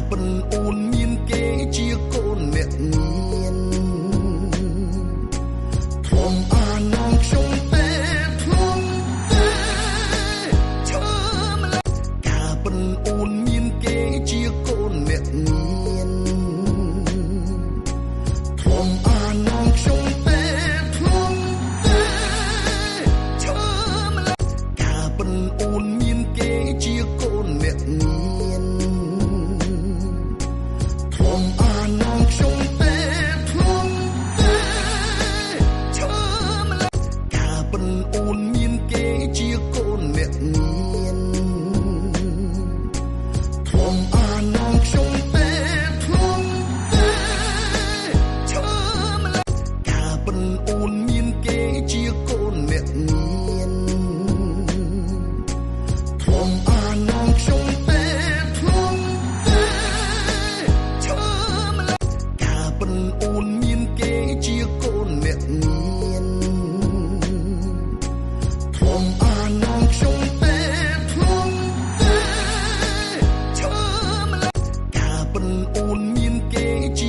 បិនអូនមានគេជាកូនអ្នកញៀនធំអានងខ្ញុំទេធំទេឈើម្ល៉េះកាបិនអូនមានគេជាកូនអ្នកញៀនធំអានងខ្ញុំទេធំទេឈើម្ល៉េះកាបិនអូនមានគេជាកូនអ្នកញៀនធំអានងខ្ញុំទេធំទេឈើម្ល៉េះកាបិនអូនមានគេជាកូនអ្នកញៀនធំអានងខ្ញុំទេធំទេឈើម្ល៉េះកាបិនអូនមានគេជាកូនអ្នកញៀនធំអានងខ្ញុំទេធំទេឈើម្ល៉េះកាបិនអូនមានគេជាកូនអ្នកញៀនធំអានងខ្ញុំទេធំទេឈើម្ល៉េះកាបិនអូនមានគេជា